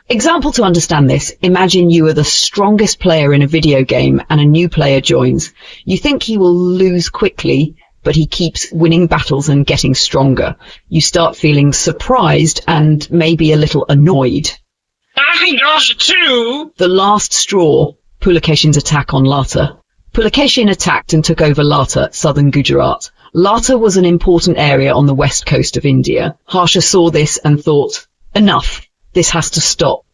S1: Example to understand this, imagine you are the strongest player in a video game and a new player joins. You think he will lose quickly, but he keeps winning battles and getting stronger. You start feeling surprised and maybe a little annoyed.
S2: I lost too!
S1: The last straw, Pulakeshin's attack on Lata. Pulakeshin attacked and took over Lata, southern Gujarat. Lata was an important area on the west coast of India. Harsha saw this and thought, enough. This has to stop.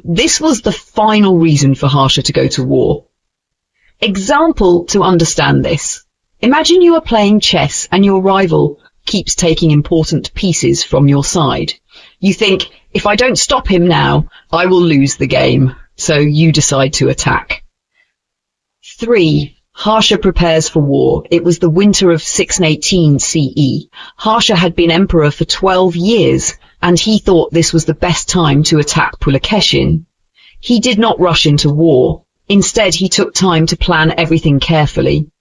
S1: This was the final reason for Harsha to go to war. Example to understand this. Imagine you are playing chess and your rival keeps taking important pieces from your side. You think, if I don't stop him now, I will lose the game. So you decide to attack. 3. Harsha prepares for war. It was the winter of 618 CE. Harsha had been emperor for 12 years, and he thought this was the best time to attack Pulakeshin. He did not rush into war. Instead, he took time to plan everything carefully.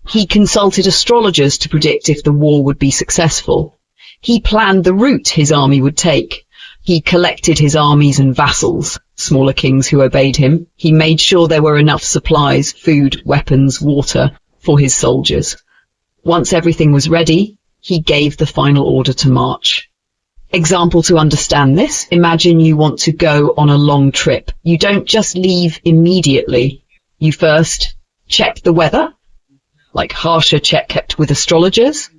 S1: He consulted astrologers to predict if the war would be successful. He planned the route his army would take. He collected his armies and vassals, smaller kings who obeyed him. He made sure there were enough supplies, food, weapons, water for his soldiers. Once everything was ready, he gave the final order to march. Example to understand this, imagine you want to go on a long trip. You don't just leave immediately. You first check the weather, like Harsha checked with astrologers.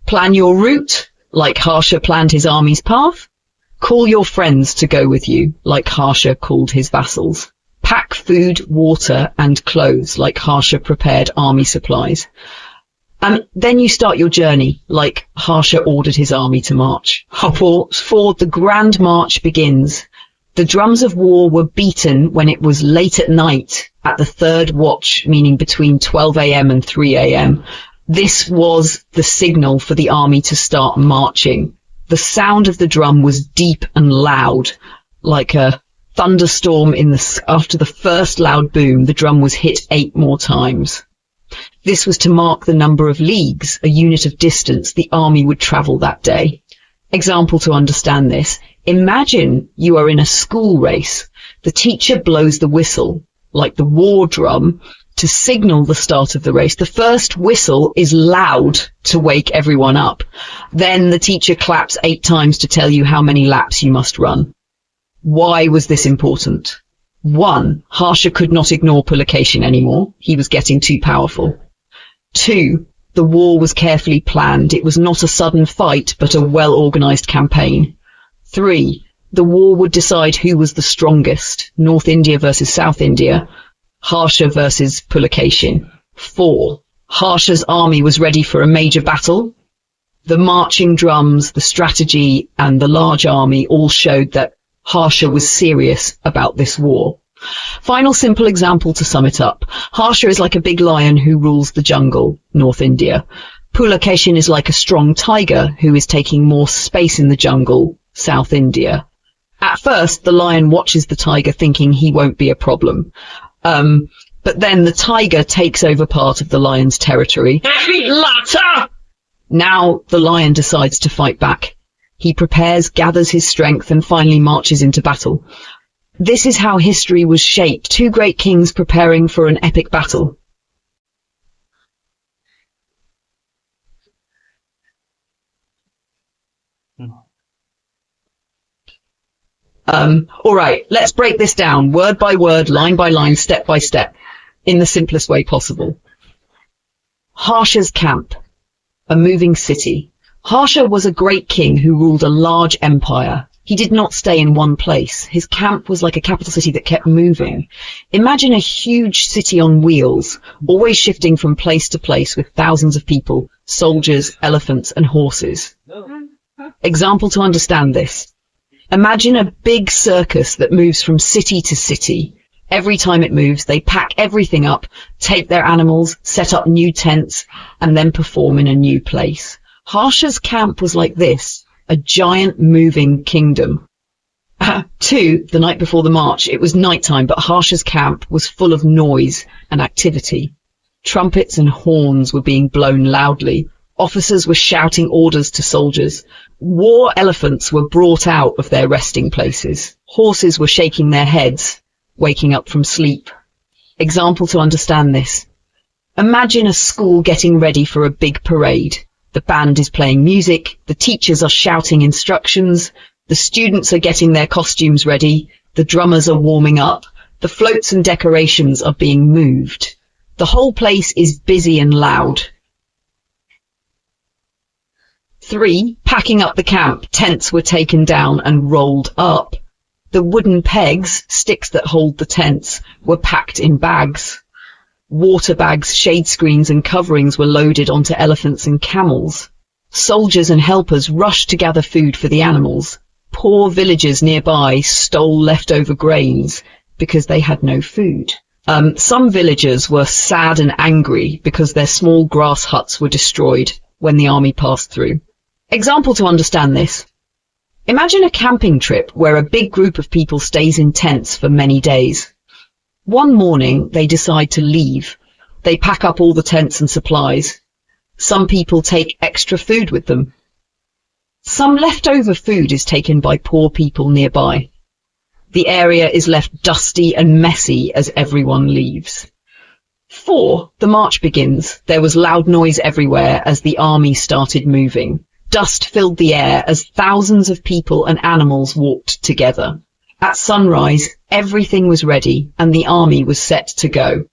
S1: Plan your route, like Harsha planned his army's path. Call your friends to go with you, like Harsha called his vassals. Pack food, water, and clothes, like Harsha prepared army supplies. Then you start your journey, like Harsha ordered his army to march. 4. The grand march begins. The drums of war were beaten when it was late at night, at the third watch, meaning between 12 a.m. and 3 a.m. This was the signal for the army to start marching. The sound of the drum was deep and loud, like a thunderstorm after the first loud boom, the drum was hit 8 more times. This was to mark the number of leagues, a unit of distance the army would travel that day. Example to understand this. Imagine you are in a school race. The teacher blows the whistle, like the war drum, to signal the start of the race. The first whistle is loud to wake everyone up. Then the teacher claps 8 times to tell you how many laps you must run. Why was this important? 1. Harsha could not ignore Pulakeshin anymore. He was getting too powerful. 2. The war was carefully planned. It was not a sudden fight, but a well-organized campaign. 3. The war would decide who was the strongest, North India versus South India, Harsha versus Pulakeshin. 4. Harsha's army was ready for a major battle. The marching drums, the strategy, and the large army all showed that Harsha was serious about this war. Final simple example to sum it up. Harsha is like a big lion who rules the jungle, North India. Pulakeshin is like a strong tiger who is taking more space in the jungle, South India. At first, the lion watches the tiger thinking he won't be a problem. But then the tiger takes over part of the lion's territory. Now the lion decides to fight back. He prepares, gathers his strength, and finally marches into battle. This is how history was shaped, 2 great kings preparing for an epic battle. All right, let's break this down word by word, line by line, step by step, in the simplest way possible. Harsha's camp, a moving city. Harsha was a great king who ruled a large empire. He did not stay in one place. His camp was like a capital city that kept moving. Imagine a huge city on wheels, always shifting from place to place with thousands of people, soldiers, elephants, and horses. Example to understand this. Imagine a big circus that moves from city to city. Every time it moves, they pack everything up, take their animals, set up new tents, and then perform in a new place. Harsha's camp was like this. A giant moving kingdom. 2. The night before the march, it was nighttime, but Harsha's camp was full of noise and activity. Trumpets and horns were being blown loudly. Officers were shouting orders to soldiers. War elephants were brought out of their resting places. Horses were shaking their heads, waking up from sleep. Example to understand this. Imagine a school getting ready for a big parade. The band is playing music, the teachers are shouting instructions, the students are getting their costumes ready, the drummers are warming up, the floats and decorations are being moved. The whole place is busy and loud. 3. Packing up the camp, tents were taken down and rolled up. The wooden pegs, sticks that hold the tents, were packed in bags. Water bags, shade screens and coverings were loaded onto elephants and camels. Soldiers and helpers rushed to gather food for the animals. Poor villagers nearby stole leftover grains because they had no food. Some villagers were sad and angry because their small grass huts were destroyed when the army passed through. Example to understand this. Imagine a camping trip where a big group of people stays in tents for many days. One morning, they decide to leave. They pack up all the tents and supplies. Some people take extra food with them. Some leftover food is taken by poor people nearby. The area is left dusty and messy as everyone leaves. 4. The march begins. There was loud noise everywhere as the army started moving. Dust filled the air as thousands of people and animals walked together. At sunrise, everything was ready and the army was set to go.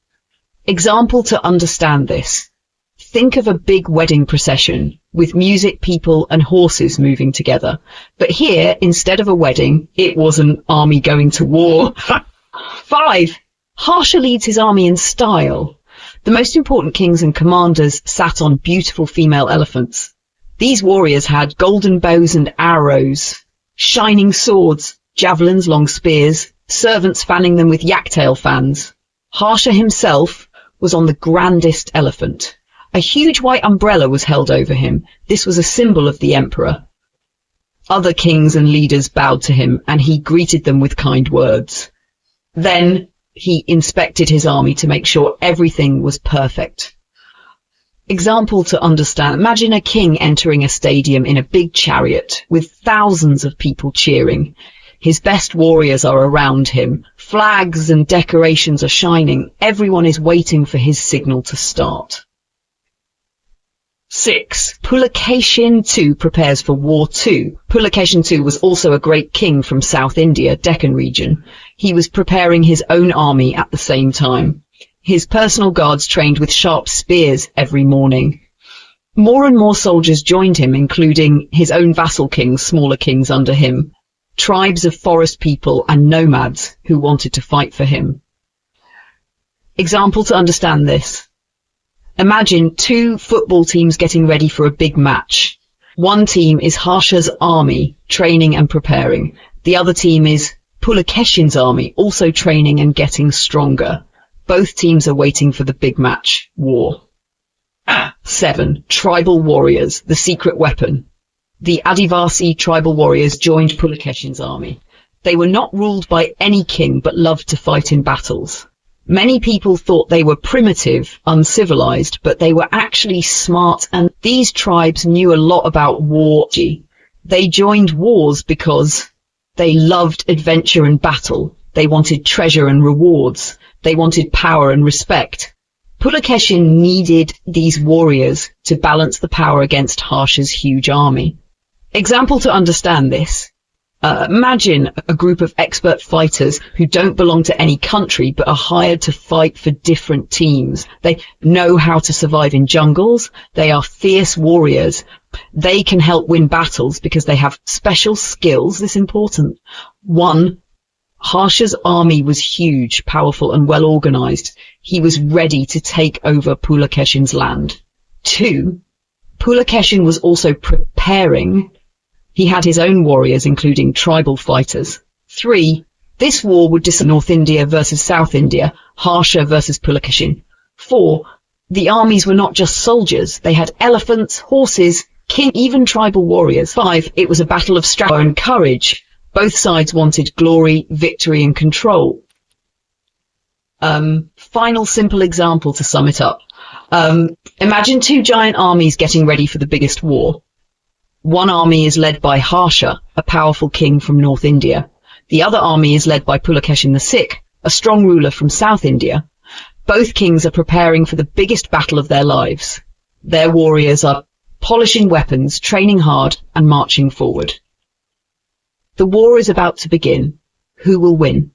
S1: Example to understand this. Think of a big wedding procession with music, people and horses moving together. But here, instead of a wedding, it was an army going to war. 5. Harsha leads his army in style. The most important kings and commanders sat on beautiful female elephants. These warriors had golden bows and arrows, shining swords, javelins, long spears, servants fanning them with yaktail fans. Harsha himself was on the grandest elephant. A huge white umbrella was held over him. This was a symbol of the emperor. Other kings and leaders bowed to him, and he greeted them with kind words. Then he inspected his army to make sure everything was perfect. Example to understand. Imagine a king entering a stadium in a big chariot with thousands of people cheering. His best warriors are around him. Flags and decorations are shining. Everyone is waiting for his signal to start. 6. Pulakeshin II prepares for War II. Pulakeshin II was also a great king from South India, Deccan region. He was preparing his own army at the same time. His personal guards trained with sharp spears every morning. More and more soldiers joined him, including his own vassal kings, smaller kings under him, tribes of forest people and nomads who wanted to fight for him. Example to understand this. Imagine 2 football teams getting ready for a big match. One team is Harsha's army, training and preparing. The other team is Pulakeshin's army, also training and getting stronger. Both teams are waiting for the big match, war. 7. Tribal warriors, the secret weapon. The Adivasi tribal warriors joined Pulakeshin's army. They were not ruled by any king but loved to fight in battles. Many people thought they were primitive, uncivilized, but they were actually smart, and these tribes knew a lot about war. They joined wars because they loved adventure and battle. They wanted treasure and rewards. They wanted power and respect. Pulakeshin needed these warriors to balance the power against Harsha's huge army. Example to understand this. Imagine a group of expert fighters who don't belong to any country but are hired to fight for different teams. They know how to survive in jungles. They are fierce warriors. They can help win battles because they have special skills. This is important. 1. Harsha's army was huge, powerful, and well organized. He was ready to take over Pulakeshin's land. 2. Pulakeshin was also preparing. He had his own warriors, including tribal fighters. 3. This war would decide North India versus South India, Harsha versus Pulakeshin. 4. The armies were not just soldiers. They had elephants, horses, king, even tribal warriors. 5. It was a battle of strategy and courage. Both sides wanted glory, victory, and control. Final simple example to sum it up. Imagine 2 giant armies getting ready for the biggest war. One army is led by Harsha, a powerful king from North India. The other army is led by Pulakeshin the Sikh, a strong ruler from South India. Both kings are preparing for the biggest battle of their lives. Their warriors are polishing weapons, training hard, and marching forward. The war is about to begin. Who will win?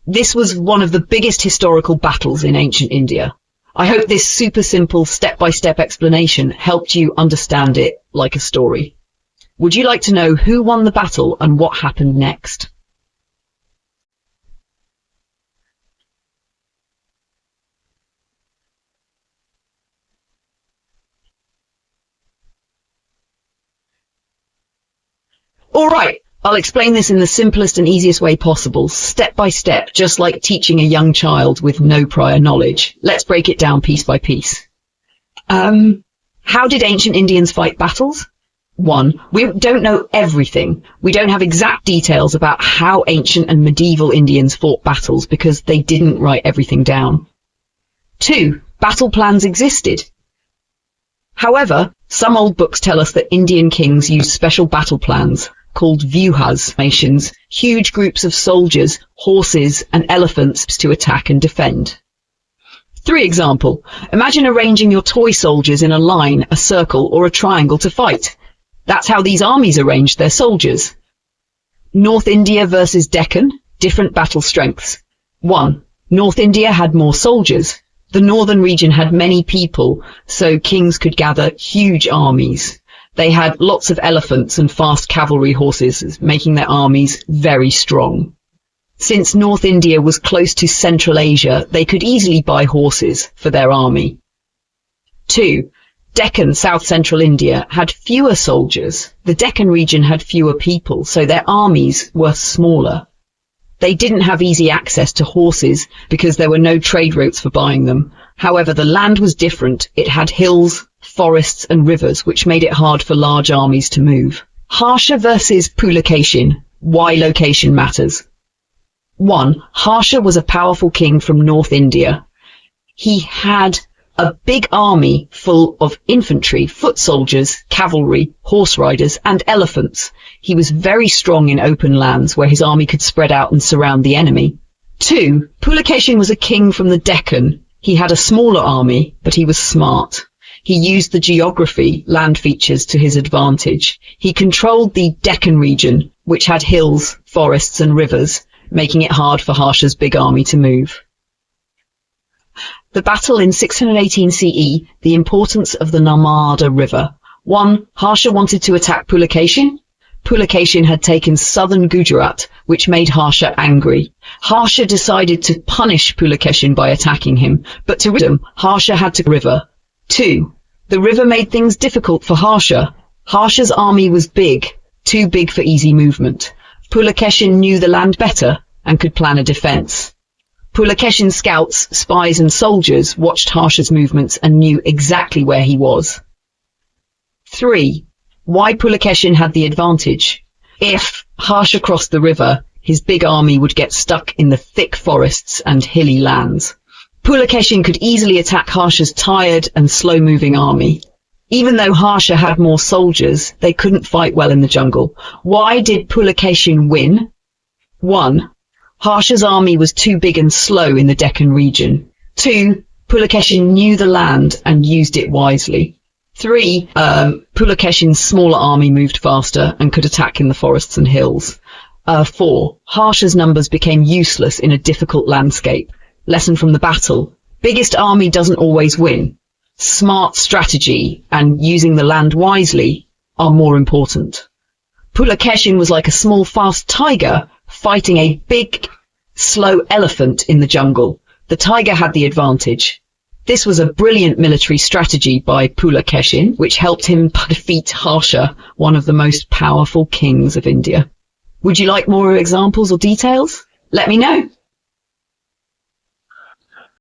S1: This was one of the biggest historical battles in ancient India. I hope this super simple step-by-step explanation helped you understand it like a story. Would you like to know who won the battle and what happened next? Alright, I'll explain this in the simplest and easiest way possible, step by step, just like teaching a young child with no prior knowledge. Let's break it down piece by piece. How did ancient Indians fight battles? 1. We don't know everything. We don't have exact details about how ancient and medieval Indians fought battles because they didn't write everything down. 2. Battle plans existed. However, some old books tell us that Indian kings used special battle plans called vyuhas, huge groups of soldiers, horses, and elephants to attack and defend. 3 example. Imagine arranging your toy soldiers in a line, a circle, or a triangle to fight. That's how these armies arranged their soldiers. North India versus Deccan, different battle strengths. 1. North India had more soldiers. The northern region had many people, so kings could gather huge armies. They had lots of elephants and fast cavalry horses, making their armies very strong. Since North India was close to Central Asia, they could easily buy horses for their army. 2. Deccan, South-Central India, had fewer soldiers. The Deccan region had fewer people, so their armies were smaller. They didn't have easy access to horses because there were no trade routes for buying them. However, the land was different. It had hills, forests and rivers, which made it hard for large armies to move. Harsha versus Pulakeshin. Why location matters. 1. Harsha was a powerful king from North India. He had a big army full of infantry, foot soldiers, cavalry, horse riders, and elephants. He was very strong in open lands where his army could spread out and surround the enemy. 2. Pulakeshin was a king from the Deccan. He had a smaller army, but he was smart. He used the geography, land features, to his advantage. He controlled the Deccan region, which had hills, forests, and rivers, making it hard for Harsha's big army to move. The battle in 618 CE, the importance of the Narmada River. 1. Harsha wanted to attack Pulakeshin. Pulakeshin had taken southern Gujarat, which made Harsha angry. Harsha decided to punish Pulakeshin by attacking him, but to rid him, Harsha had to river. 2. The river made things difficult for Harsha. Harsha's army was big, too big for easy movement. Pulakeshin knew the land better and could plan a defense. Pulakeshin's scouts, spies and soldiers watched Harsha's movements and knew exactly where he was. 3. Why Pulakeshin had the advantage. If Harsha crossed the river, his big army would get stuck in the thick forests and hilly lands. Pulakeshin could easily attack Harsha's tired and slow-moving army. Even though Harsha had more soldiers, they couldn't fight well in the jungle. Why did Pulakeshin win? 1. Harsha's army was too big and slow in the Deccan region. 2. Pulakeshin knew the land and used it wisely. 3. Pulakeshin's smaller army moved faster and could attack in the forests and hills. 4. Harsha's numbers became useless in a difficult landscape. Lesson from the battle. Biggest army doesn't always win. Smart strategy and using the land wisely are more important. Pulakeshin was like a small, fast tiger fighting a big, slow elephant in the jungle. The tiger had the advantage. This was a brilliant military strategy by Pulakeshin, which helped him defeat Harsha, one of the most powerful kings of India. Would you like more examples or details? Let me know.